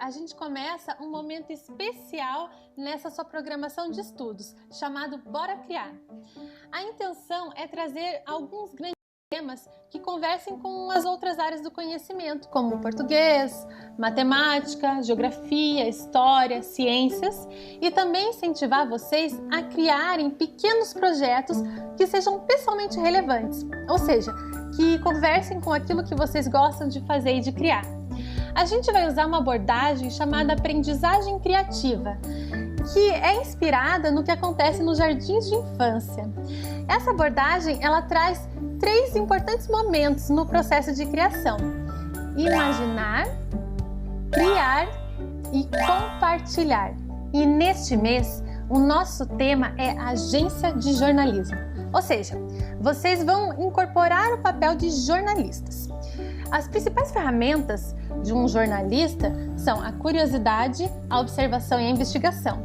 a gente começa um momento especial nessa sua programação de estudos, chamado Bora Criar. A intenção é trazer alguns grandes temas que conversem com as outras áreas do conhecimento, como português, matemática, geografia, história, ciências, e também incentivar vocês a criarem pequenos projetos que sejam pessoalmente relevantes, ou seja, que conversem com aquilo que vocês gostam de fazer e de criar. A gente vai usar uma abordagem chamada aprendizagem criativa, que é inspirada no que acontece nos jardins de infância. Essa abordagem, ela traz 3 importantes momentos no processo de criação: imaginar, criar e compartilhar. E neste mês, o nosso tema é agência de jornalismo. Ou seja, vocês vão incorporar o papel de jornalistas. As principais ferramentas de um jornalista são a curiosidade, a observação e a investigação.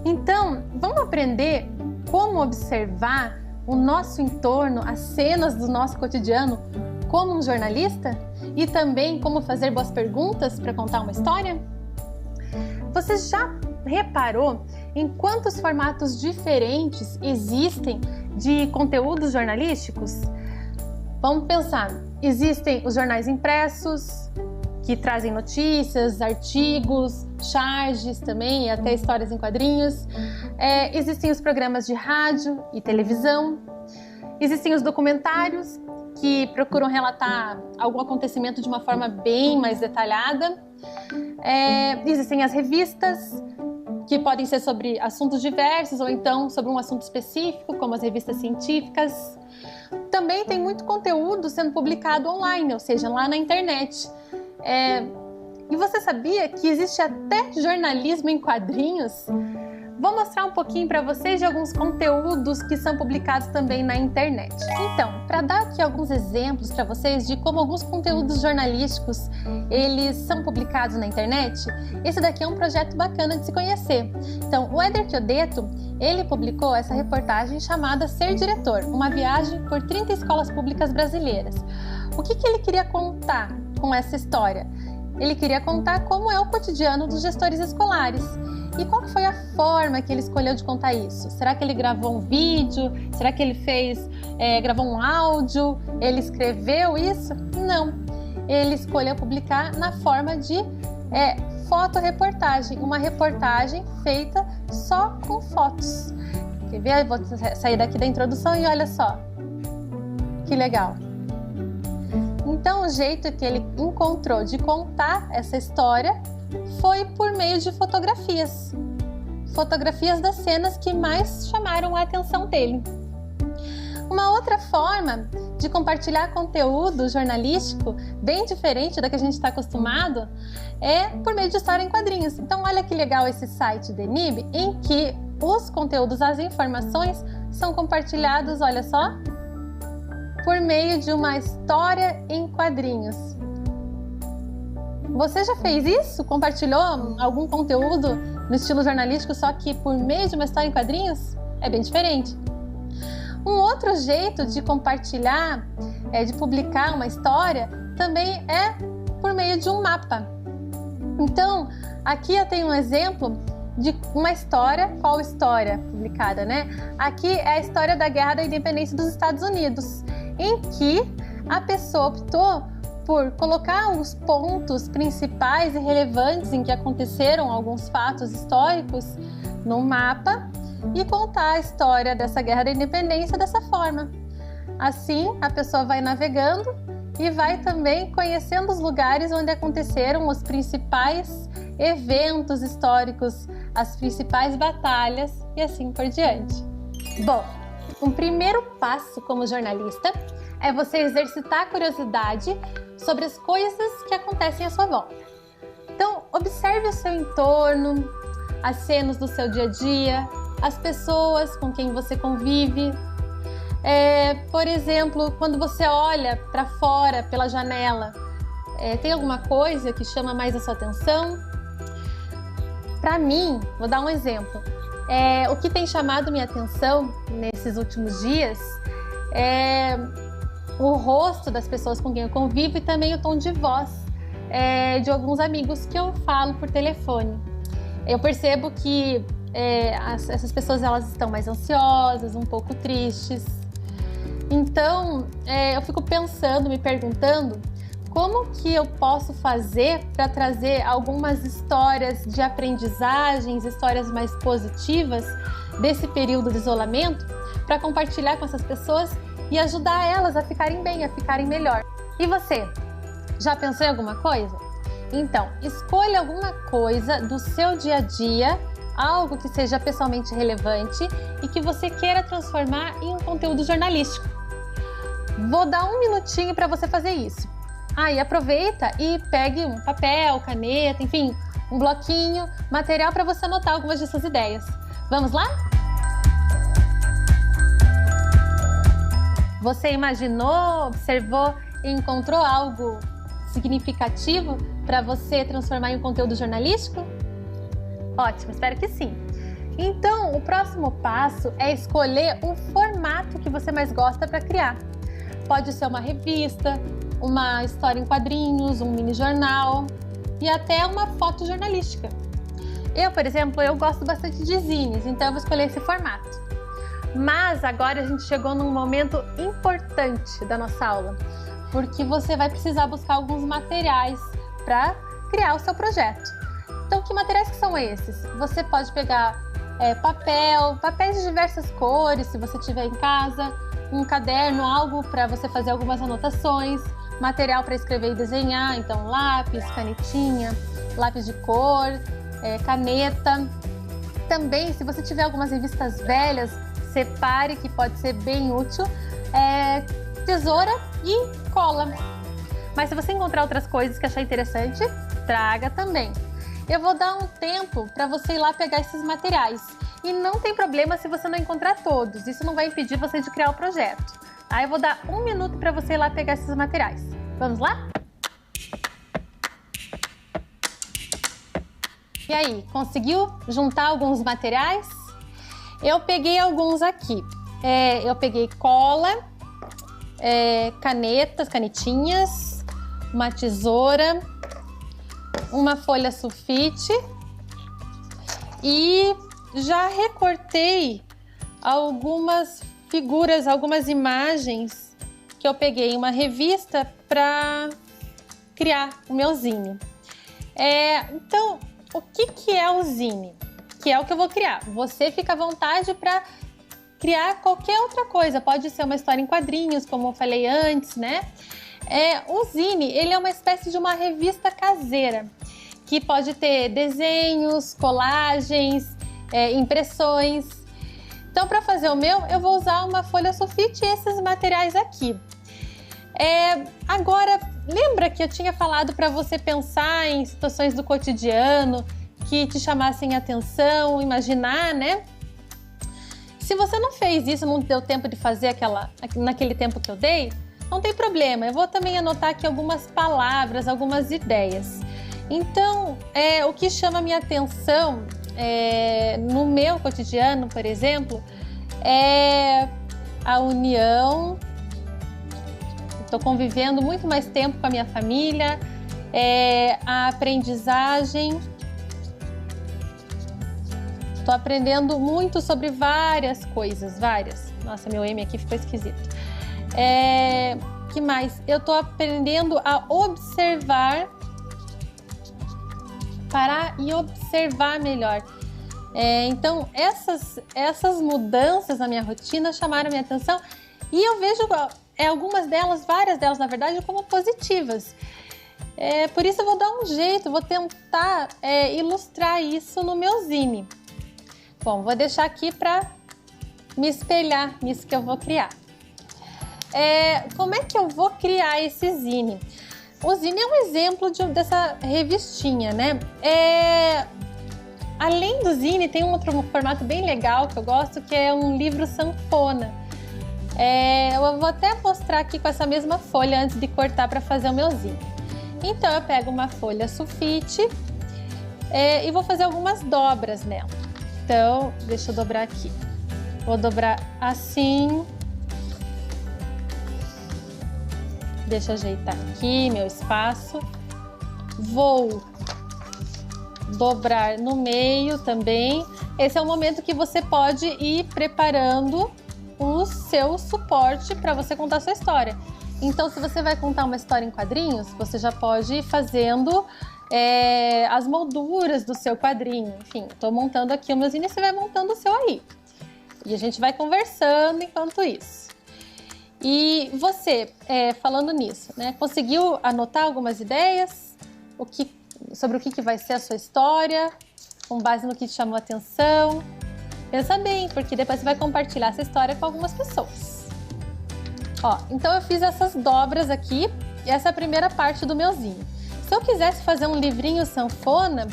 Então, vamos aprender como observar o nosso entorno, as cenas do nosso cotidiano como um jornalista? E também como fazer boas perguntas para contar uma história? Você já reparou em quantos formatos diferentes existem de conteúdos jornalísticos? Vamos pensar. Existem os jornais impressos, que trazem notícias, artigos, charges também, e até histórias em quadrinhos. Existem os programas de rádio e televisão. Existem os documentários, que procuram relatar algum acontecimento de uma forma bem mais detalhada. Existem as revistas, que podem ser sobre assuntos diversos ou então sobre um assunto específico, como as revistas científicas. Também tem muito conteúdo sendo publicado online, ou seja, lá na internet. E você sabia que existe até jornalismo em quadrinhos? Vou mostrar um pouquinho para vocês de alguns conteúdos que são publicados também na internet. Então, para dar aqui alguns exemplos para vocês de como alguns conteúdos jornalísticos eles são publicados na internet, esse daqui é um projeto bacana de se conhecer. Então, o Éder Chiodeto, ele publicou essa reportagem chamada Ser Diretor, uma viagem por 30 escolas públicas brasileiras. O que ele queria contar com essa história? Ele queria contar como é o cotidiano dos gestores escolares. E qual foi a forma que ele escolheu de contar isso? Será que ele gravou um vídeo? Será que ele gravou um áudio? Ele escreveu isso? Não. Ele escolheu publicar na forma de fotoreportagem, uma reportagem feita só com fotos. Quer ver? Eu vou sair daqui da introdução e olha só. Que legal. Então, o jeito que ele encontrou de contar essa história foi por meio de fotografias. Fotografias das cenas que mais chamaram a atenção dele. Uma outra forma de compartilhar conteúdo jornalístico, bem diferente da que a gente está acostumado, é por meio de história em quadrinhos. Então, olha que legal esse site da ENIB, em que os conteúdos, as informações, são compartilhados, olha só, por meio de uma história em quadrinhos. Você já fez isso? Compartilhou algum conteúdo no estilo jornalístico, só que por meio de uma história em quadrinhos? É bem diferente. Um outro jeito de compartilhar, de publicar uma história, também é por meio de um mapa. Então, aqui eu tenho um exemplo de uma história. Qual história publicada, né? Aqui é a história da Guerra da Independência dos Estados Unidos, em que a pessoa optou por colocar os pontos principais e relevantes em que aconteceram alguns fatos históricos no mapa e contar a história dessa Guerra da Independência dessa forma. Assim, a pessoa vai navegando e vai também conhecendo os lugares onde aconteceram os principais eventos históricos, as principais batalhas e assim por diante. Bom, um primeiro passo como jornalista é você exercitar a curiosidade sobre as coisas que acontecem à sua volta. Então, observe o seu entorno, as cenas do seu dia a dia, as pessoas com quem você convive. Por exemplo, quando você olha para fora pela janela, tem alguma coisa que chama mais a sua atenção? Para mim, vou dar um exemplo. O que tem chamado minha atenção nesses últimos dias é o rosto das pessoas com quem eu convivo e também o tom de voz. de alguns amigos que eu falo por telefone. Eu percebo que essas pessoas elas estão mais ansiosas, um pouco tristes. Então, eu fico pensando, me perguntando como que eu posso fazer para trazer algumas histórias de aprendizagens, histórias mais positivas desse período de isolamento para compartilhar com essas pessoas e ajudar elas a ficarem bem, a ficarem melhor. E você? Já pensou em alguma coisa? Então, escolha alguma coisa do seu dia a dia, algo que seja pessoalmente relevante e que você queira transformar em um conteúdo jornalístico. Vou dar um minutinho para você fazer isso. Aí aproveita e pegue um papel, caneta, enfim, um bloquinho, material para você anotar algumas de suas ideias. Vamos lá? Você imaginou, observou e encontrou algo significativo para você transformar em um conteúdo jornalístico? Ótimo, espero que sim. Então, o próximo passo é escolher o formato que você mais gosta para criar. Pode ser uma revista, uma história em quadrinhos, um mini jornal e até uma foto jornalística. Eu, por exemplo, eu gosto bastante de zines, então eu vou escolher esse formato. Mas agora a gente chegou num momento importante da nossa aula, porque você vai precisar buscar alguns materiais para criar o seu projeto. Então, que materiais que são esses? Você pode pegar papéis de diversas cores, se você tiver em casa, um caderno, algo para você fazer algumas anotações, material para escrever e desenhar, então lápis, canetinha, lápis de cor, caneta. Também, se você tiver algumas revistas velhas, separe, que pode ser bem útil, tesoura e cola. Mas se você encontrar outras coisas que achar interessante, traga também. Eu vou dar um tempo para você ir lá pegar esses materiais. E não tem problema se você não encontrar todos, isso não vai impedir você de criar o projeto. Aí eu vou dar um minuto para você ir lá pegar esses materiais. Vamos lá? E aí, conseguiu juntar alguns materiais? Eu peguei alguns aqui. Eu peguei cola, canetinhas, uma tesoura, uma folha sulfite e já recortei algumas figuras, algumas imagens que eu peguei em uma revista para criar o meu zine. Então, o que é o zine? Que é o que eu vou criar. Você fica à vontade para criar qualquer outra coisa. Pode ser uma história em quadrinhos, como eu falei antes, né? O zine, ele é uma espécie de uma revista caseira, que pode ter desenhos, colagens, impressões. Então, para fazer o meu, eu vou usar uma folha sulfite e esses materiais aqui. Agora, lembra que eu tinha falado para você pensar em situações do cotidiano que te chamassem atenção, imaginar, né? Se você não fez isso, não deu tempo de fazer naquele tempo que eu dei, não tem problema. Eu vou também anotar aqui algumas palavras, algumas ideias. Então, o que chama a minha atenção no meu cotidiano, por exemplo, é a união. Estou convivendo muito mais tempo com a minha família, a aprendizagem. Estou aprendendo muito sobre várias coisas, várias. Nossa, meu M aqui ficou esquisito. Que mais? Eu estou aprendendo a observar, parar e observar melhor. Então, essas mudanças na minha rotina chamaram a minha atenção e eu vejo algumas delas, várias delas, na verdade, como positivas. Por isso eu vou dar um jeito, vou tentar ilustrar isso no meu zine. Bom, vou deixar aqui para me espelhar nisso que eu vou criar. Como é que eu vou criar esse zine? O zine é um exemplo dessa revistinha, né? Além do zine, tem um outro formato bem legal que eu gosto, que é um livro sanfona. Eu vou até mostrar aqui com essa mesma folha antes de cortar para fazer o meu zine. Então, eu pego uma folha sulfite e vou fazer algumas dobras nela. Então, deixa eu dobrar aqui. Vou dobrar assim. Deixa eu ajeitar aqui meu espaço. vou dobrar no meio também. Esse é o momento que você pode ir preparando o seu suporte para você contar a sua história. Então, se você vai contar uma história em quadrinhos, você já pode ir fazendo as molduras do seu quadrinho. Enfim, estou montando aqui o meuzinho e você vai montando o seu aí. E a gente vai conversando enquanto isso. E você, falando nisso, né, conseguiu anotar algumas ideias sobre o que vai ser a sua história, com base no que te chamou a atenção? Pensa bem, porque depois você vai compartilhar essa história com algumas pessoas. Ó, então eu fiz essas dobras aqui, e essa é a primeira parte do meuzinho. Se eu quisesse fazer um livrinho sanfona,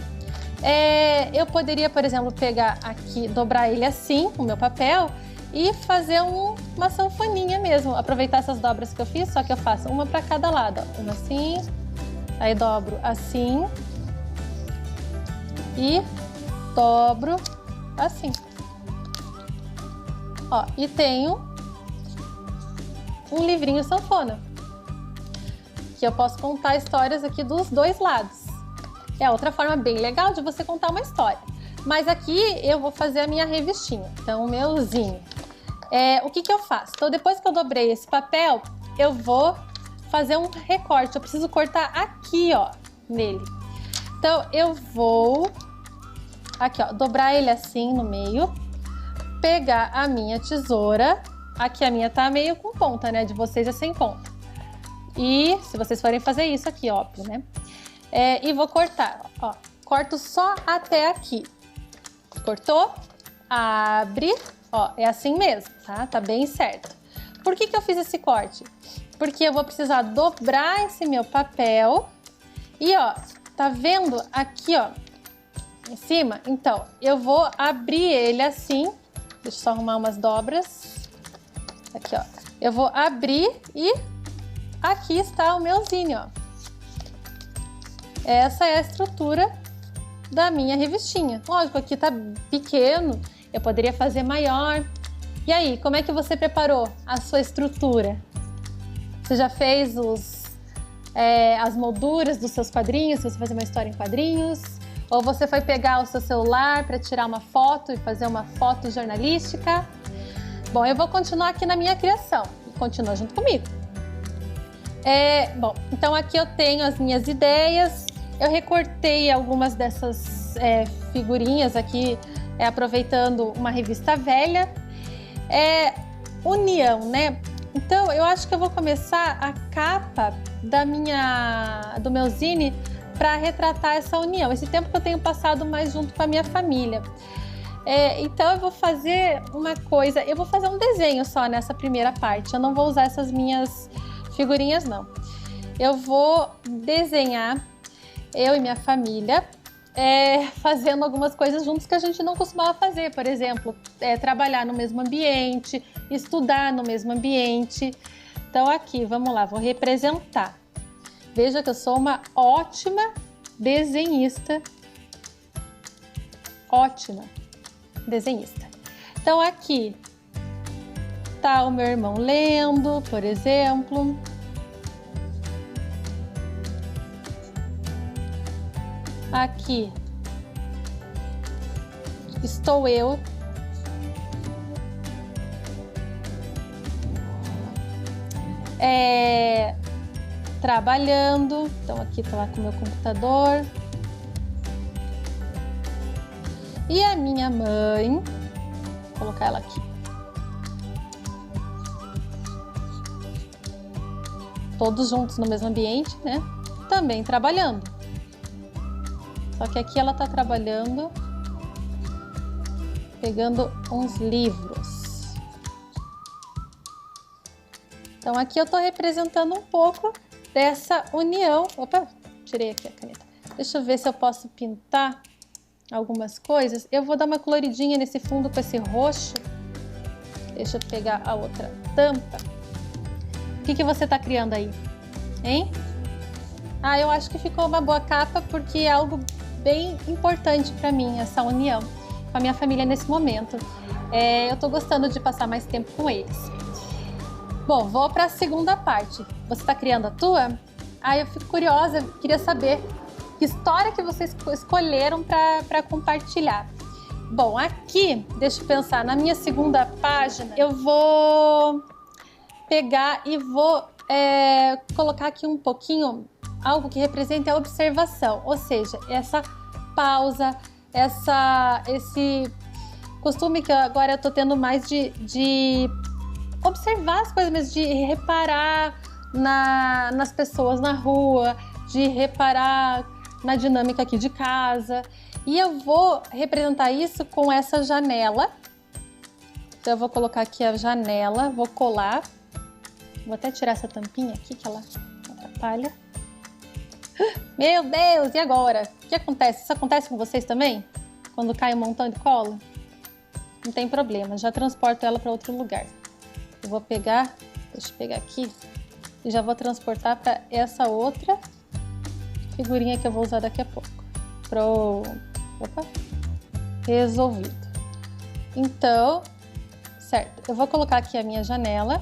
eu poderia, por exemplo, pegar aqui, dobrar ele assim, o meu papel, e fazer uma sanfoninha mesmo. Aproveitar essas dobras que eu fiz, só que eu faço uma para cada lado. Ó. Uma assim, aí dobro assim e dobro assim. Ó, e tenho um livrinho sanfona, que eu posso contar histórias aqui dos dois lados. É outra forma bem legal de você contar uma história. Mas aqui eu vou fazer a minha revistinha, então o meuzinho. O que eu faço? Então depois que eu dobrei esse papel, eu vou fazer um recorte. Eu preciso cortar aqui, ó, nele. Então eu vou aqui, ó, dobrar ele assim no meio, pegar a minha tesoura. Aqui a minha tá meio com ponta, né? De vocês é sem ponta. E se vocês forem fazer isso aqui, óbvio, né? E vou cortar, ó. Corto só até aqui. Cortou? Abre. Ó, é assim mesmo, tá? Tá bem certo. Por que eu fiz esse corte? Porque eu vou precisar dobrar esse meu papel. E, ó, tá vendo aqui, ó, em cima? Então, eu vou abrir ele assim. Deixa eu só arrumar umas dobras. Aqui, ó. Eu vou abrir e aqui está o meuzinho, ó. Essa é a estrutura da minha revistinha. Lógico, aqui tá pequeno, eu poderia fazer maior. E aí, como é que você preparou a sua estrutura? Você já fez as molduras dos seus quadrinhos, se você fazer uma história em quadrinhos? Ou você foi pegar o seu celular para tirar uma foto e fazer uma foto jornalística? Bom, eu vou continuar aqui na minha criação. Continua junto comigo. Bom, então aqui eu tenho as minhas ideias. Eu recortei algumas dessas figurinhas aqui, aproveitando uma revista velha. União, né? Então eu acho que eu vou começar a capa do meu zine para retratar essa união, esse tempo que eu tenho passado mais junto com a minha família. Então eu vou fazer uma coisa, eu vou fazer um desenho só nessa primeira parte, eu não vou usar essas minhas figurinhas não. Eu vou desenhar eu e minha família fazendo algumas coisas juntos que a gente não costumava fazer, por exemplo, trabalhar no mesmo ambiente, estudar no mesmo ambiente. Então aqui, vamos lá, vou representar. Veja que eu sou uma ótima desenhista. Ótima desenhista. Então aqui tá o meu irmão lendo, por exemplo. Aqui estou eu. Trabalhando. Então aqui tô lá com o meu computador. E a minha mãe, vou colocar ela aqui. Todos juntos no mesmo ambiente, né? Também trabalhando. Só que aqui ela tá trabalhando, pegando uns livros. Então aqui eu tô representando um pouco dessa união. Opa, tirei aqui a caneta. Deixa eu ver se eu posso pintar algumas coisas. Eu vou dar uma coloridinha nesse fundo com esse roxo. Deixa eu pegar a outra tampa. O que você tá criando aí? Hein? Eu acho que ficou uma boa capa porque é algo bem importante para mim, essa união com a minha família nesse momento. Eu tô gostando de passar mais tempo com eles. Bom, vou para a segunda parte. Você tá criando a tua? Eu fico curiosa, queria saber história que vocês escolheram para compartilhar. Bom, aqui, deixa eu pensar, na minha segunda página, eu vou pegar e vou colocar aqui um pouquinho algo que represente a observação, ou seja, essa pausa, esse costume que agora eu tô tendo mais de observar as coisas mesmo, de reparar nas pessoas na rua, de reparar na dinâmica aqui de casa. E eu vou representar isso com essa janela. Então eu vou colocar aqui a janela, vou colar. Vou até tirar essa tampinha aqui que ela atrapalha. Meu Deus, e agora? O que acontece? Isso acontece com vocês também? Quando cai um montão de cola? Não tem problema, já transporto ela para outro lugar. Eu vou pegar, deixa eu pegar aqui, e já vou transportar para essa outra figurinha que eu vou usar daqui a pouco. Opa, resolvido. Então, certo, eu vou colocar aqui a minha janela.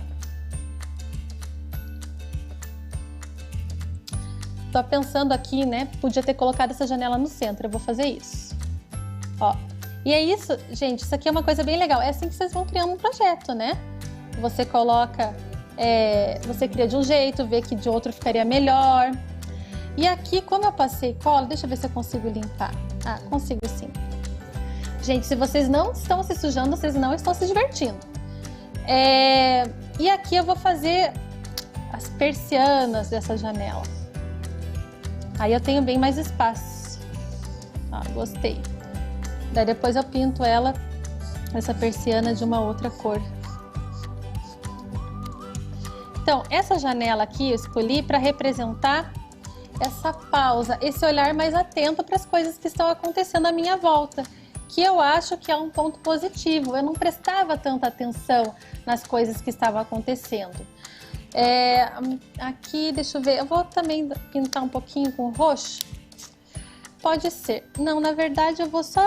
Tô pensando aqui, né, podia ter colocado essa janela no centro, eu vou fazer isso. Ó, e é isso, gente, isso aqui é uma coisa bem legal, é assim que vocês vão criando um projeto, né? Você coloca, você cria de um jeito, vê que de outro ficaria melhor. E aqui, como eu passei cola, deixa eu ver se eu consigo limpar. Ah, consigo sim. Gente, se vocês não estão se sujando, vocês não estão se divertindo. E aqui eu vou fazer as persianas dessa janela. Aí eu tenho bem mais espaço. Ah, gostei. Daí depois eu pinto ela, essa persiana, de uma outra cor. Então, essa janela aqui eu escolhi para representar essa pausa, esse olhar mais atento para as coisas que estão acontecendo à minha volta, que eu acho que é um ponto positivo. Eu não prestava tanta atenção nas coisas que estavam acontecendo. Aqui, deixa eu ver, eu vou também pintar um pouquinho com roxo. Pode ser. Não, na verdade eu vou só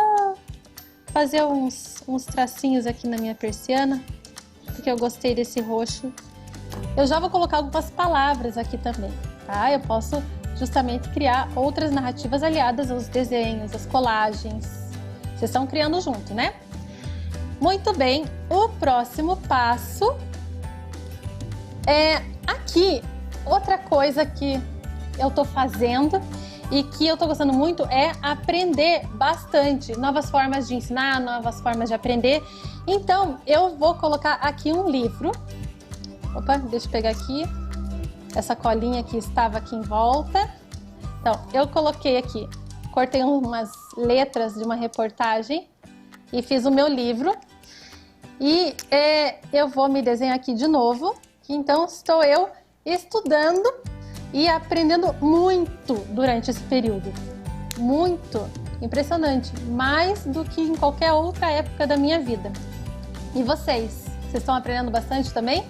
fazer uns tracinhos aqui na minha persiana, porque eu gostei desse roxo. Eu já vou colocar algumas palavras aqui também, tá? Eu posso justamente criar outras narrativas aliadas aos desenhos, às colagens. Vocês estão criando junto, né? Muito bem, o próximo passo é aqui. Outra coisa que eu tô fazendo e que eu tô gostando muito é aprender bastante, novas formas de ensinar, novas formas de aprender. Então, eu vou colocar aqui um livro. Opa, deixa eu pegar aqui. Essa colinha que estava aqui em volta. Então, eu coloquei aqui, cortei umas letras de uma reportagem e fiz o meu livro. E eu vou me desenhar aqui de novo. Então, estou eu estudando e aprendendo muito durante esse período. Muito. Impressionante. Mais do que em qualquer outra época da minha vida. E vocês? Vocês estão aprendendo bastante também?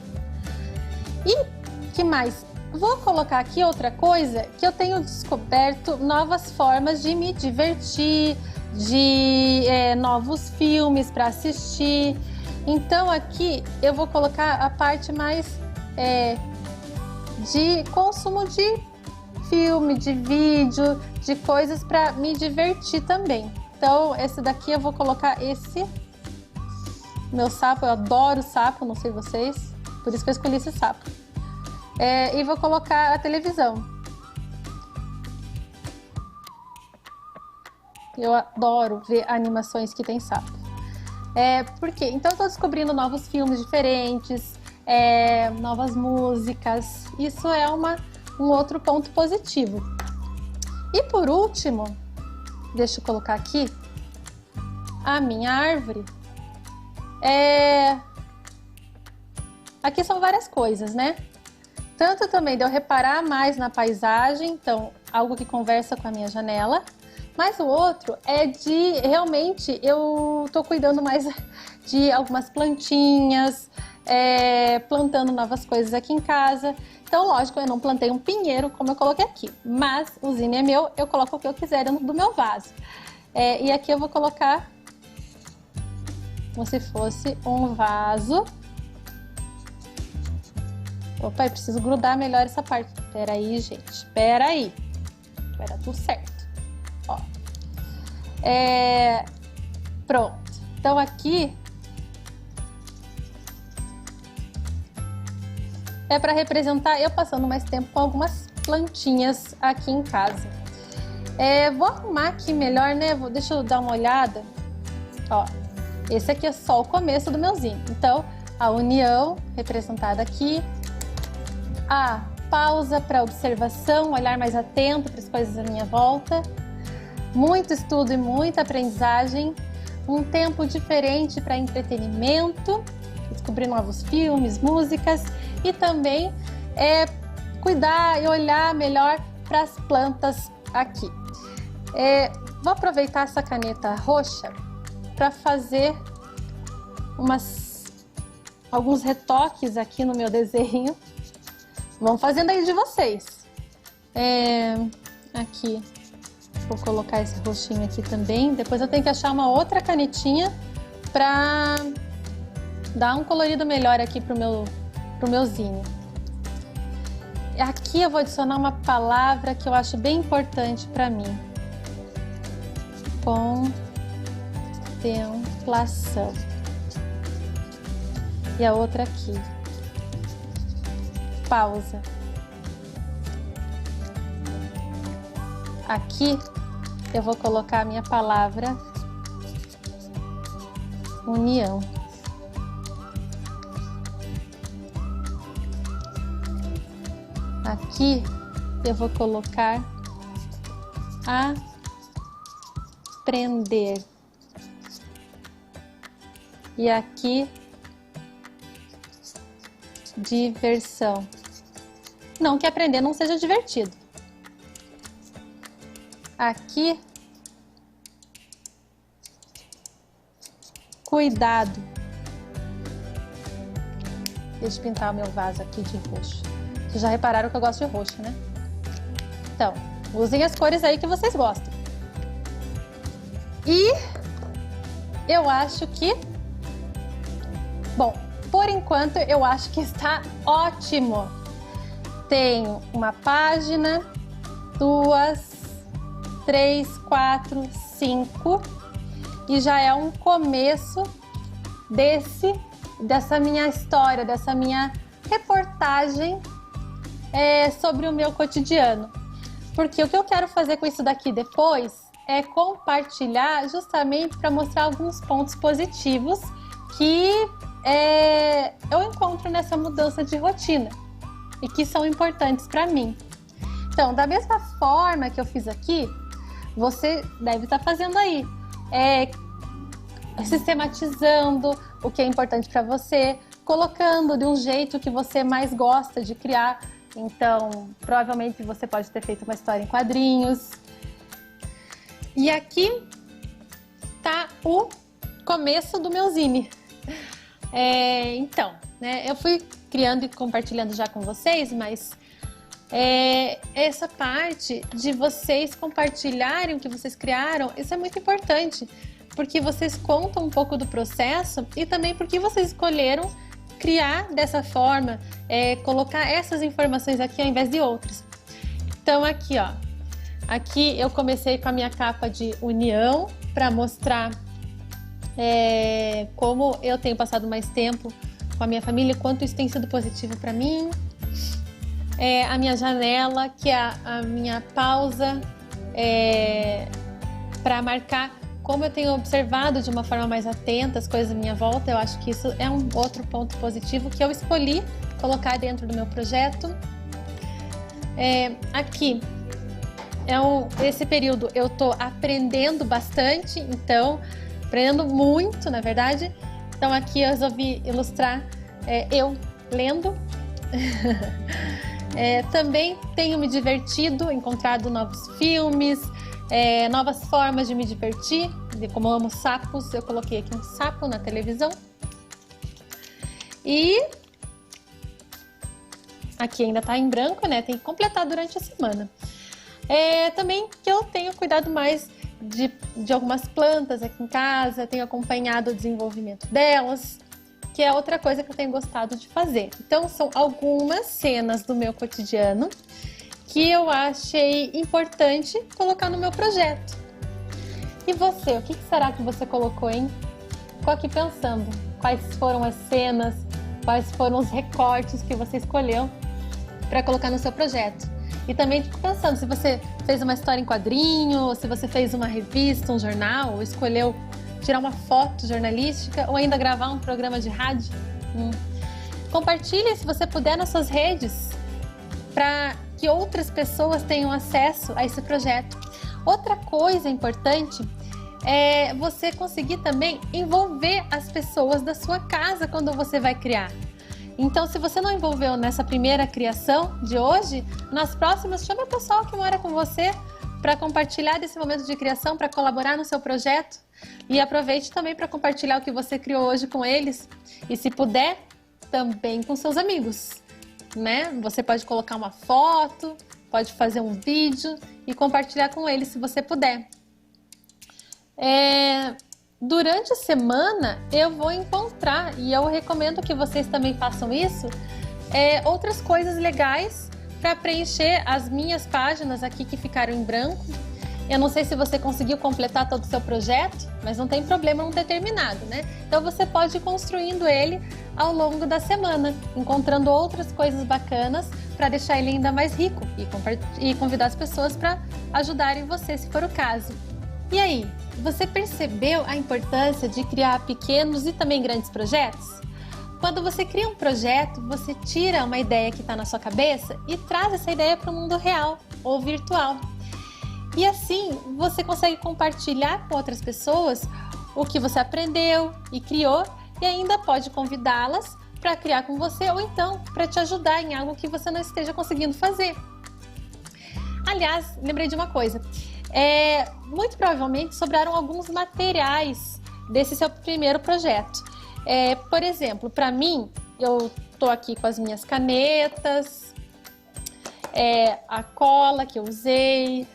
E que mais? Vou colocar aqui outra coisa que eu tenho descoberto, novas formas de me divertir, de novos filmes para assistir. Então aqui eu vou colocar a parte mais de consumo de filme, de vídeo, de coisas para me divertir também. Então esse daqui eu vou colocar esse meu sapo, eu adoro sapo, não sei vocês, por isso que eu escolhi esse sapo. E vou colocar a televisão. Eu adoro ver animações que tem sapo. Por quê? Então eu tô descobrindo novos filmes diferentes, novas músicas. Isso é um outro ponto positivo. E por último, deixa eu colocar aqui a minha árvore. Aqui são várias coisas, né? Tanto também de eu reparar mais na paisagem, então algo que conversa com a minha janela, mas o outro é de realmente eu tô cuidando mais de algumas plantinhas, plantando novas coisas aqui em casa. Então, lógico, eu não plantei um pinheiro como eu coloquei aqui, mas o zine é meu, eu coloco o que eu quiser dentro do meu vaso. E aqui eu vou colocar como se fosse um vaso. Opa, eu preciso grudar melhor essa parte. Espera aí, gente. Espera aí. Vai dar tudo certo. Ó. Pronto. Então aqui é para representar eu passando mais tempo com algumas plantinhas aqui em casa. Vou arrumar aqui melhor, né? Deixa eu dar uma olhada. Ó, esse aqui é só o começo do meu zine. Então, a união representada aqui. A pausa para observação, olhar mais atento para as coisas à minha volta. Muito estudo e muita aprendizagem. Um tempo diferente para entretenimento, descobrir novos filmes, músicas e também cuidar e olhar melhor para as plantas aqui. Vou aproveitar essa caneta roxa para fazer alguns retoques aqui no meu desenho. Vão fazendo aí de vocês. Aqui, vou colocar esse roxinho aqui também. Depois eu tenho que achar uma outra canetinha para dar um colorido melhor aqui pro meu zine. Aqui eu vou adicionar uma palavra que eu acho bem importante para mim. Contemplação. E a outra aqui. Pausa. Aqui eu vou colocar a minha palavra união. Aqui eu vou colocar aprender. E aqui diversão. Não que aprender não seja divertido. Aqui cuidado. Deixa eu pintar o meu vaso aqui de roxo. Vocês já repararam que eu gosto de roxo, né? Então, usem as cores aí que vocês gostam. E eu acho que... Bom, por enquanto eu acho que está ótimo. Tenho uma página, 2, 3, 4, 5 e já é um começo dessa minha história, dessa minha reportagem sobre o meu cotidiano. Porque o que eu quero fazer com isso daqui depois é compartilhar justamente para mostrar alguns pontos positivos que eu encontro nessa mudança de rotina e que são importantes para mim. Então, da mesma forma que eu fiz aqui, você deve estar fazendo aí, sistematizando o que é importante para você, colocando de um jeito que você mais gosta de criar. Então, provavelmente você pode ter feito uma história em quadrinhos. E aqui tá o começo do meu zine. Então, né, eu fui criando e compartilhando já com vocês, mas essa parte de vocês compartilharem o que vocês criaram, isso é muito importante, porque vocês contam um pouco do processo e também porque vocês escolheram criar dessa forma, colocar essas informações aqui ao invés de outras. Então aqui, ó, aqui eu comecei com a minha capa de união para mostrar como eu tenho passado mais tempo com a minha família, quanto isso tem sido positivo para mim. A minha janela, que é a minha pausa, para marcar como eu tenho observado de uma forma mais atenta as coisas à minha volta. Eu acho que isso é um outro ponto positivo que eu escolhi colocar dentro do meu projeto. Aqui, esse período eu estou aprendendo bastante, então, aprendendo muito, na verdade. Então aqui eu resolvi ilustrar eu lendo. Também tenho me divertido, encontrado novos filmes, novas formas de me divertir. Como eu amo sapos, eu coloquei aqui um sapo na televisão. E aqui ainda tá em branco, né? Tem que completar durante a semana. Também que eu tenho cuidado mais de algumas plantas aqui em casa, tenho acompanhado o desenvolvimento delas, que é outra coisa que eu tenho gostado de fazer. Então, são algumas cenas do meu cotidiano que eu achei importante colocar no meu projeto. E você, o que será que você colocou, hein? Ficou aqui pensando, quais foram as cenas, quais foram os recortes que você escolheu para colocar no seu projeto. E também fico pensando, se você fez uma história em quadrinho, ou se você fez uma revista, um jornal, ou escolheu tirar uma foto jornalística, ou ainda gravar um programa de rádio. Compartilhe, se você puder, nas suas redes, para que outras pessoas tenham acesso a esse projeto. Outra coisa importante é você conseguir também envolver as pessoas da sua casa quando você vai criar. Então, se você não envolveu nessa primeira criação de hoje, nas próximas, chame o pessoal que mora com você para compartilhar desse momento de criação, para colaborar no seu projeto. E aproveite também para compartilhar o que você criou hoje com eles. E se puder, também com seus amigos, né? Você pode colocar uma foto, pode fazer um vídeo e compartilhar com eles se você puder. Durante a semana eu vou encontrar, e eu recomendo que vocês também façam isso, outras coisas legais para preencher as minhas páginas aqui que ficaram em branco. Eu não sei se você conseguiu completar todo o seu projeto, mas não tem problema não ter terminado, né? Então você pode ir construindo ele ao longo da semana, encontrando outras coisas bacanas para deixar ele ainda mais rico e convidar as pessoas para ajudarem você, se for o caso. E aí, você percebeu a importância de criar pequenos e também grandes projetos? Quando você cria um projeto, você tira uma ideia que está na sua cabeça e traz essa ideia para o mundo real ou virtual. E assim, você consegue compartilhar com outras pessoas o que você aprendeu e criou e ainda pode convidá-las para criar com você ou então para te ajudar em algo que você não esteja conseguindo fazer. Aliás, lembrei de uma coisa. Muito provavelmente sobraram alguns materiais desse seu primeiro projeto. Por exemplo, para mim, eu estou aqui com as minhas canetas, a cola que eu usei,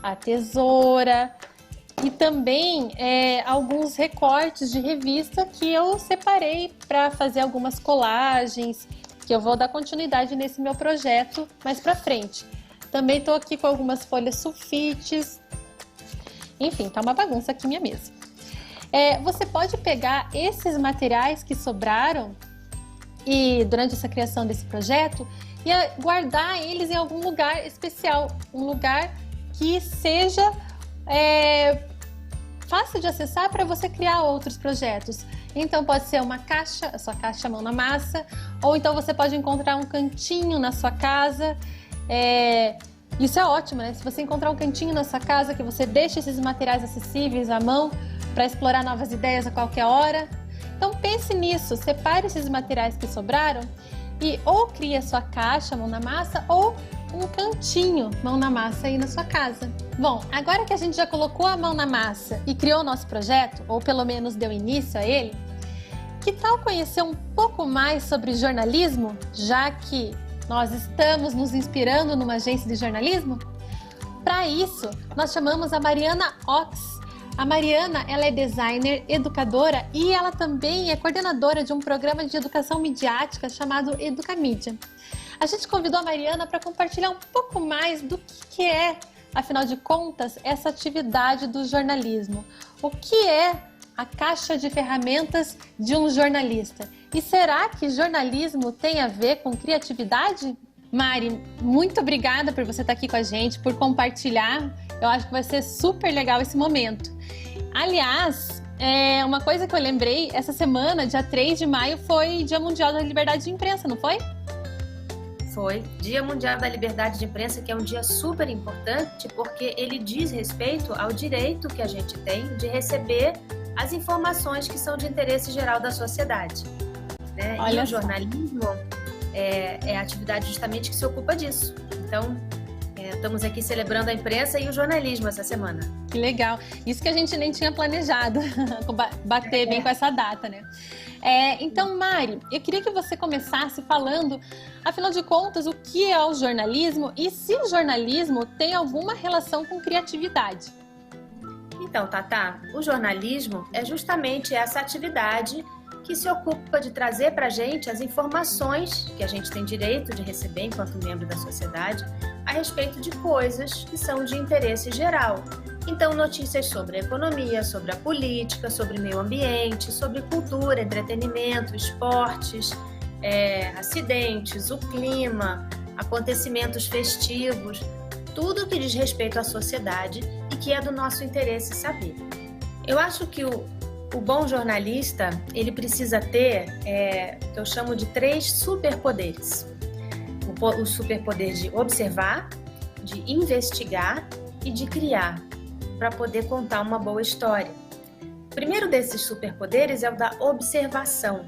a tesoura e também alguns recortes de revista que eu separei para fazer algumas colagens, que eu vou dar continuidade nesse meu projeto mais para frente. Também estou aqui com algumas folhas sulfites. Enfim, tá uma bagunça aqui minha mesa. Você pode pegar esses materiais que sobraram e durante essa criação desse projeto e guardar eles em algum lugar especial, um lugar que seja fácil de acessar para você criar outros projetos. Então pode ser uma caixa, a sua caixa mão na massa, ou então você pode encontrar um cantinho na sua casa. Isso é ótimo, né? Se você encontrar um cantinho na sua casa que você deixa esses materiais acessíveis à mão para explorar novas ideias a qualquer hora. Então pense nisso, separe esses materiais que sobraram e ou crie a sua caixa mão na massa ou um cantinho mão na massa aí na sua casa. Bom, agora que a gente já colocou a mão na massa e criou o nosso projeto, ou pelo menos deu início a ele, que tal conhecer um pouco mais sobre jornalismo, já que nós estamos nos inspirando numa agência de jornalismo? Para isso, nós chamamos a Mariana Ox. A Mariana, ela é designer, educadora e ela também é coordenadora de um programa de educação midiática chamado Educamídia. A gente convidou a Mariana para compartilhar um pouco mais do que é, afinal de contas, essa atividade do jornalismo. O que é a caixa de ferramentas de um jornalista? E será que jornalismo tem a ver com criatividade? Mari, muito obrigada por você estar aqui com a gente, por compartilhar. Eu acho que vai ser super legal esse momento. Aliás, uma coisa que eu lembrei, essa semana, dia 3 de maio, foi Dia Mundial da Liberdade de Imprensa, não foi? Foi Dia Mundial da Liberdade de Imprensa, que é um dia super importante porque ele diz respeito ao direito que a gente tem de receber as informações que são de interesse geral da sociedade, né? E o jornalismo é a atividade justamente que se ocupa disso. Então, estamos aqui celebrando a imprensa e o jornalismo essa semana. Que legal! Isso que a gente nem tinha planejado, bater bem com essa data, né? Então, Mari, eu queria que você começasse falando, afinal de contas, o que é o jornalismo e se o jornalismo tem alguma relação com criatividade. Então, Tatá, o jornalismo é justamente essa atividade que se ocupa de trazer para a gente as informações que a gente tem direito de receber enquanto membro da sociedade, a respeito de coisas que são de interesse geral. Então, notícias sobre a economia, sobre a política, sobre meio ambiente, sobre cultura, entretenimento, esportes, acidentes, o clima, acontecimentos festivos, tudo que diz respeito à sociedade e que é do nosso interesse saber. Eu acho que o bom jornalista, ele precisa ter o que eu chamo de 3 superpoderes. O superpoder de observar, de investigar e de criar, para poder contar uma boa história. O primeiro desses superpoderes é o da observação.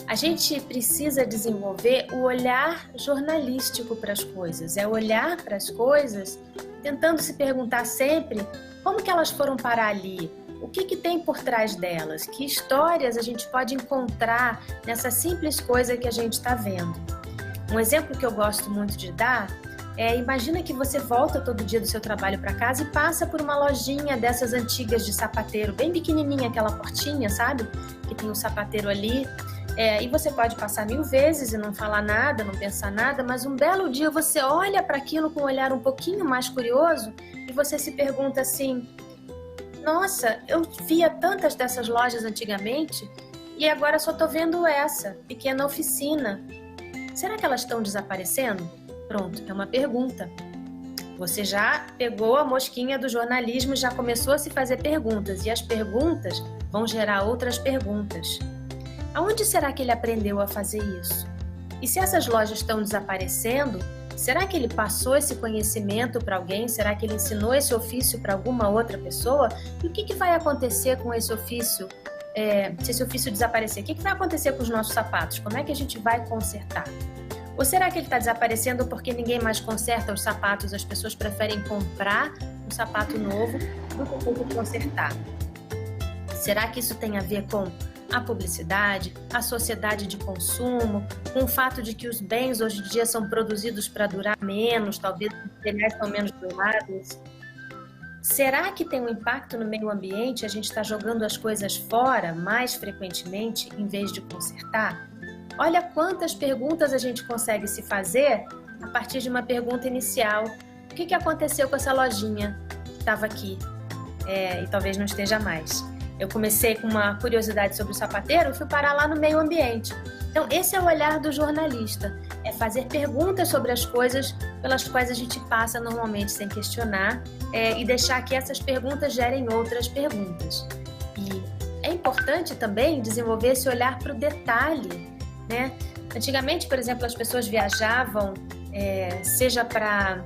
A gente precisa desenvolver o olhar jornalístico para as coisas, olhar para as coisas tentando se perguntar sempre como que elas foram parar ali, o que tem por trás delas, que histórias a gente pode encontrar nessa simples coisa que a gente está vendo. Um exemplo que eu gosto muito de dar imagina que você volta todo dia do seu trabalho para casa e passa por uma lojinha dessas antigas de sapateiro, bem pequenininha, aquela portinha, sabe? Que tem um sapateiro ali. E você pode passar 1000 vezes e não falar nada, não pensar nada, mas um belo dia você olha para aquilo com um olhar um pouquinho mais curioso e você se pergunta assim: nossa, eu via tantas dessas lojas antigamente e agora só estou vendo essa pequena oficina. Será que elas estão desaparecendo? Pronto, é uma pergunta. Você já pegou a mosquinha do jornalismo e já começou a se fazer perguntas, e as perguntas vão gerar outras perguntas. Aonde será que ele aprendeu a fazer isso? E se essas lojas estão desaparecendo, será que ele passou esse conhecimento para alguém? Será que ele ensinou esse ofício para alguma outra pessoa? E o que vai acontecer com esse ofício? Se esse ofício desaparecer, o que vai acontecer com os nossos sapatos? Como é que a gente vai consertar? Ou será que ele está desaparecendo porque ninguém mais conserta os sapatos, as pessoas preferem comprar um sapato novo do que consertar? Será que isso tem a ver com a publicidade, a sociedade de consumo, com o fato de que os bens hoje em dia são produzidos para durar menos, talvez os materiais são menos durados? Será que tem um impacto no meio ambiente? A gente está jogando as coisas fora mais frequentemente em vez de consertar? Olha quantas perguntas a gente consegue se fazer a partir de uma pergunta inicial. O que aconteceu com essa lojinha que estava aqui e talvez não esteja mais? Eu comecei com uma curiosidade sobre o sapateiro e fui parar lá no meio ambiente. Então, esse é o olhar do jornalista, é fazer perguntas sobre as coisas pelas quais a gente passa normalmente sem questionar e deixar que essas perguntas gerem outras perguntas. E é importante também desenvolver esse olhar para o detalhe, né? Antigamente, por exemplo, as pessoas viajavam, seja para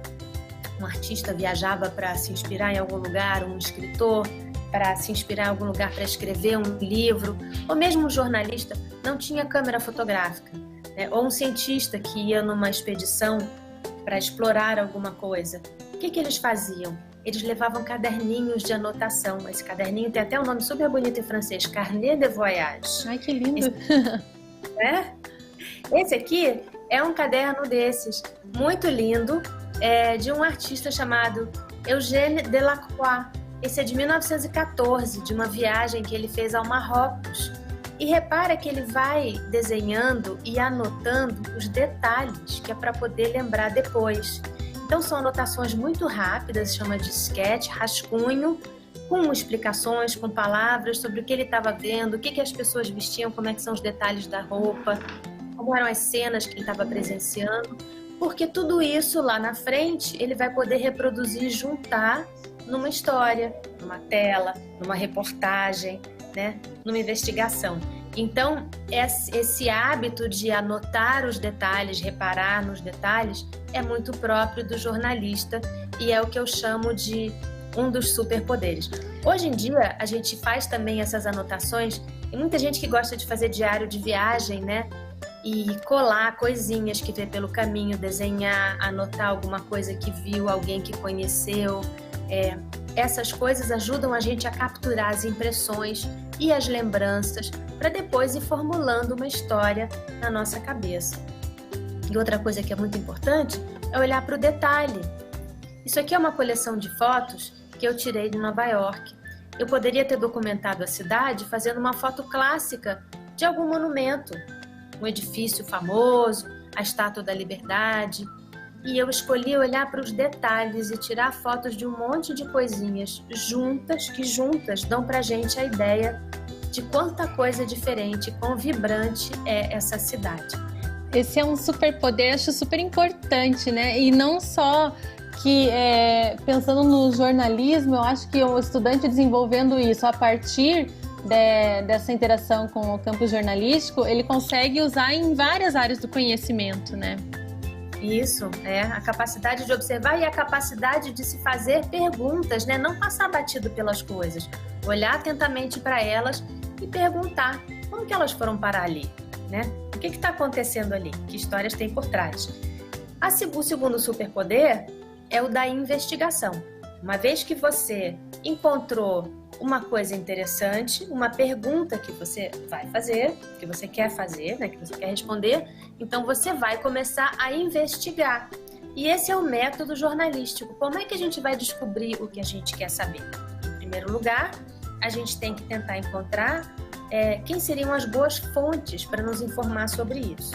um artista viajava para se inspirar em algum lugar, um escritor para se inspirar em algum lugar para escrever um livro, ou mesmo um jornalista não tinha câmera fotográfica, né? Ou um cientista que ia numa expedição para explorar alguma coisa. O que eles faziam? Eles levavam caderninhos de anotação. Esse caderninho tem até um nome super bonito em francês, Carnet de Voyage. Ai, que lindo! Esse aqui é um caderno desses, muito lindo, de um artista chamado Eugène Delacroix. Esse é de 1914, de uma viagem que ele fez ao Marrocos. E repara que ele vai desenhando e anotando os detalhes, que é para poder lembrar depois. Então são anotações muito rápidas, chama de sketch, rascunho, com explicações, com palavras sobre o que ele estava vendo, o que as pessoas vestiam, como é que são os detalhes da roupa, como eram as cenas que ele estava presenciando, porque tudo isso lá na frente ele vai poder reproduzir e juntar numa história, numa tela, numa reportagem, né? Numa investigação. Então, esse hábito de anotar os detalhes, reparar nos detalhes, é muito próprio do jornalista e é o que eu chamo de um dos superpoderes. Hoje em dia, a gente faz também essas anotações, tem muita gente que gosta de fazer diário de viagem, né? E colar coisinhas que vê pelo caminho, desenhar, anotar alguma coisa que viu, alguém que conheceu. Essas coisas ajudam a gente a capturar as impressões e as lembranças para depois ir formulando uma história na nossa cabeça. E outra coisa que é muito importante é olhar para o detalhe. Isso aqui é uma coleção de fotos que eu tirei de Nova York. Eu poderia ter documentado a cidade fazendo uma foto clássica de algum monumento, um edifício famoso, a Estátua da Liberdade. e eu escolhi olhar para os detalhes e tirar fotos de um monte de coisinhas juntas, que juntas dão pra gente a ideia de quanta coisa diferente, quão vibrante é essa cidade. Esse é um superpoder, acho super importante, né? E não só que, pensando no jornalismo, eu acho que o estudante desenvolvendo isso a partir dessa interação com o campo jornalístico, ele consegue usar em várias áreas do conhecimento, né? Isso, a capacidade de observar e a capacidade de se fazer perguntas, né? Não passar batido pelas coisas, olhar atentamente para elas e perguntar como que elas foram parar ali, né? O que está acontecendo ali? Que histórias tem por trás? O segundo superpoder é o da investigação. Uma vez que você encontrou uma coisa interessante, uma pergunta que você vai fazer, que você quer fazer, né, que você quer responder, então você vai começar a investigar. E esse é o método jornalístico. Como é que a gente vai descobrir o que a gente quer saber? Em primeiro lugar, a gente tem que tentar encontrar quem seriam as boas fontes para nos informar sobre isso.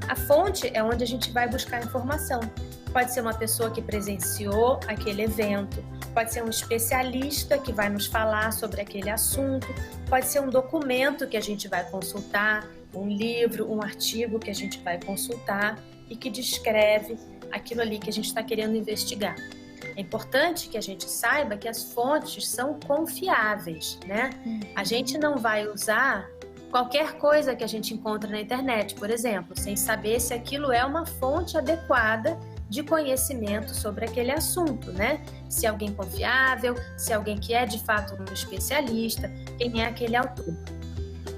A fonte é onde a gente vai buscar informação. Pode ser uma pessoa que presenciou aquele evento, pode ser um especialista que vai nos falar sobre aquele assunto, pode ser um documento que a gente vai consultar, um livro, um artigo que a gente vai consultar e que descreve aquilo ali que a gente está querendo investigar. É importante que a gente saiba que as fontes são confiáveis, né? A gente não vai usar qualquer coisa que a gente encontra na internet, por exemplo, sem saber se aquilo é uma fonte adequada de conhecimento sobre aquele assunto, né? Se é alguém confiável, se é alguém que é de fato um especialista, quem é aquele autor.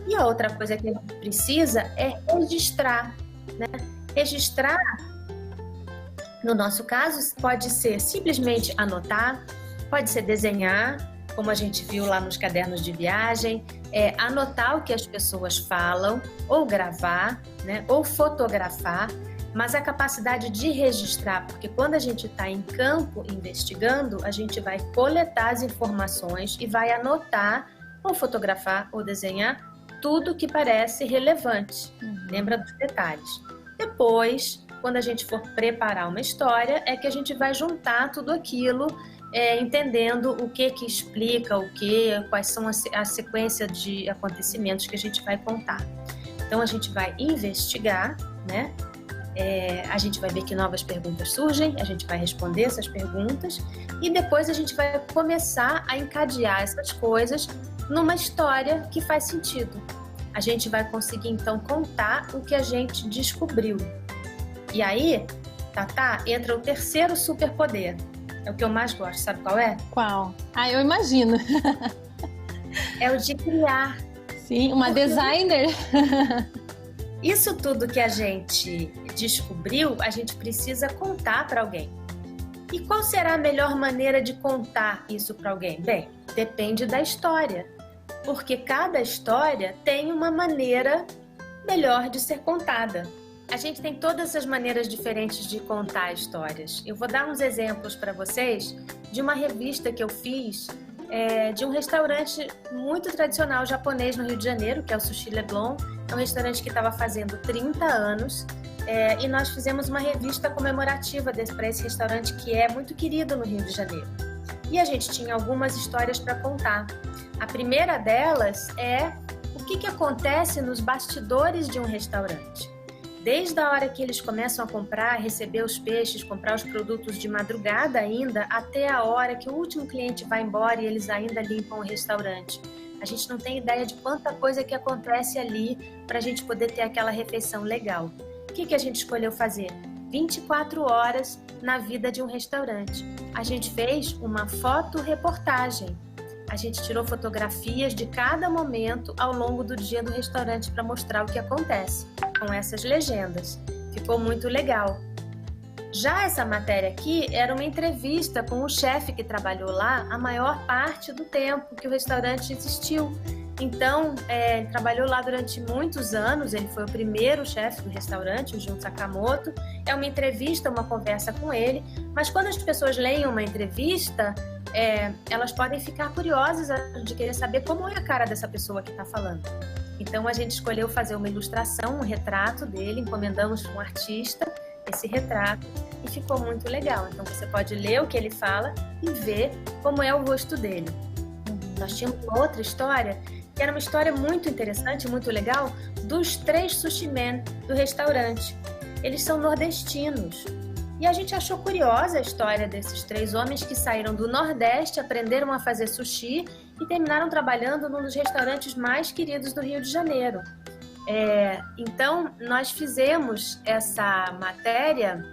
E a outra coisa que a gente precisa é registrar, né? Registrar, no nosso caso, pode ser simplesmente anotar, pode ser desenhar, como a gente viu lá nos cadernos de viagem, anotar o que as pessoas falam, ou gravar, né? Ou fotografar, mas a capacidade de registrar, porque quando a gente está em campo investigando, a gente vai coletar as informações e vai anotar, ou fotografar, ou desenhar, tudo que parece relevante. Lembra dos detalhes. Depois, quando a gente for preparar uma história, é que a gente vai juntar tudo aquilo, entendendo o que explica o que, quais são a sequência de acontecimentos que a gente vai contar. Então, a gente vai investigar, né? A gente vai ver que novas perguntas surgem, a gente vai responder essas perguntas e depois a gente vai começar a encadear essas coisas numa história que faz sentido. A gente vai conseguir então contar o que a gente descobriu. E aí, Tatá, entra o terceiro superpoder. É o que eu mais gosto, sabe qual é? Qual? Eu imagino. É o de criar. Sim, uma designer. Isso tudo que a gente descobriu, a gente precisa contar para alguém. E qual será a melhor maneira de contar isso para alguém? Bem, depende da história, porque cada história tem uma maneira melhor de ser contada. A gente tem todas as maneiras diferentes de contar histórias. Eu vou dar uns exemplos para vocês de uma revista que eu fiz de um restaurante muito tradicional japonês no Rio de Janeiro, que é o Sushi Leblon. É um restaurante que estava fazendo 30 anos e nós fizemos uma revista comemorativa para esse restaurante que é muito querido no Rio de Janeiro. E a gente tinha algumas histórias para contar. A primeira delas é o que acontece nos bastidores de um restaurante. Desde a hora que eles começam a comprar, receber os peixes, comprar os produtos de madrugada ainda, até a hora que o último cliente vai embora e eles ainda limpam o restaurante. A gente não tem ideia de quanta coisa que acontece ali para a gente poder ter aquela refeição legal. O que a gente escolheu fazer? 24 horas na vida de um restaurante. A gente fez uma fotoreportagem. A gente tirou fotografias de cada momento ao longo do dia do restaurante para mostrar o que acontece, com essas legendas. Ficou muito legal. Já essa matéria aqui era uma entrevista com o chefe que trabalhou lá a maior parte do tempo que o restaurante existiu. Então, ele trabalhou lá durante muitos anos, ele foi o primeiro chefe do restaurante, o Jun Sakamoto. É uma entrevista, uma conversa com ele, mas quando as pessoas leem uma entrevista, elas podem ficar curiosas de querer saber como é a cara dessa pessoa que está falando. Então, a gente escolheu fazer uma ilustração, um retrato dele, encomendamos para um artista. esse retrato e ficou muito legal. Então você pode ler o que ele fala e ver como é o rosto dele. Nós tínhamos uma outra história, que era uma história muito interessante, muito legal, dos 3 sushi men do restaurante. Eles são nordestinos. E a gente achou curiosa a história desses 3 homens que saíram do Nordeste, aprenderam a fazer sushi e terminaram trabalhando num dos restaurantes mais queridos do Rio de Janeiro. Então, nós fizemos essa matéria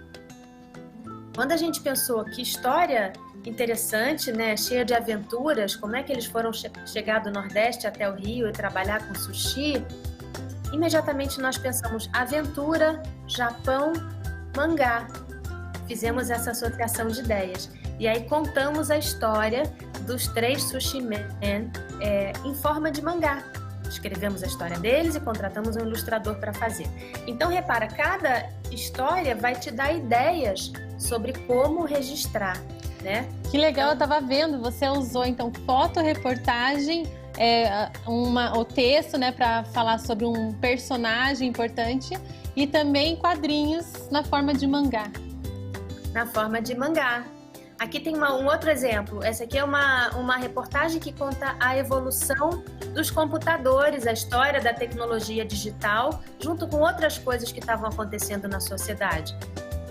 quando a gente pensou que história interessante, né? Cheia de aventuras, como é que eles foram chegar do Nordeste até o Rio e trabalhar com sushi. Imediatamente nós pensamos aventura, Japão, mangá. Fizemos essa associação de ideias. E aí contamos a história dos 3 sushi men em forma de mangá. Escrevemos a história deles e contratamos um ilustrador para fazer. Então, repara, cada história vai te dar ideias sobre como registrar, né? Que legal, eu estava vendo, você usou então fotoreportagem, o texto, né, para falar sobre um personagem importante e também quadrinhos na forma de mangá. Na forma de mangá. Aqui tem um outro exemplo. Essa aqui é uma reportagem que conta a evolução dos computadores, a história da tecnologia digital, junto com outras coisas que estavam acontecendo na sociedade.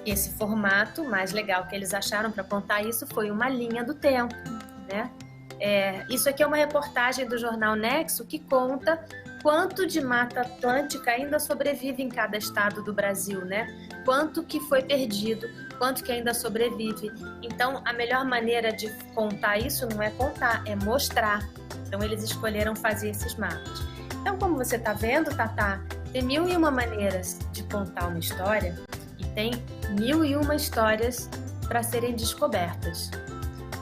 Esse formato mais legal que eles acharam para contar isso foi uma linha do tempo, né? Isso aqui é uma reportagem do jornal Nexo que conta quanto de Mata Atlântica ainda sobrevive em cada estado do Brasil, né? Quanto que foi perdido, quanto que ainda sobrevive. Então, a melhor maneira de contar isso não é contar, é mostrar. Então, eles escolheram fazer esses mapas. Então, como você está vendo, Tatá, tem 1001 maneiras de contar uma história e tem 1001 histórias para serem descobertas.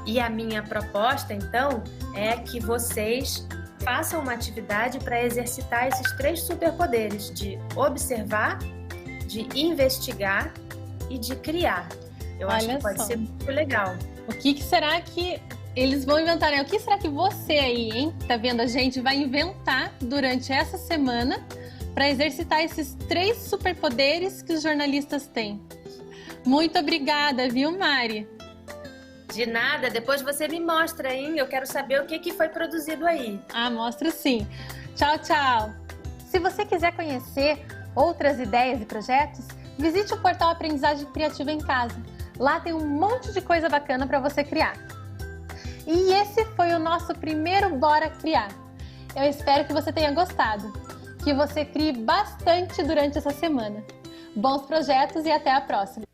E a minha proposta, então, é que vocês façam uma atividade para exercitar esses 3 superpoderes de observar, de investigar e de criar. Eu acho que pode ser muito legal. O que será que eles vão inventar, né? O que será que você aí, hein, tá vendo a gente, vai inventar durante essa semana para exercitar esses 3 superpoderes que os jornalistas têm? Muito obrigada, viu, Mari? De nada, depois você me mostra, hein? Eu quero saber o que foi produzido aí. Mostro sim. Tchau, tchau. Se você quiser conhecer outras ideias e projetos, visite o portal Aprendizagem Criativa em Casa. Lá tem um monte de coisa bacana para você criar. E esse foi o nosso primeiro Bora Criar. Eu espero que você tenha gostado, que você crie bastante durante essa semana. Bons projetos e até a próxima!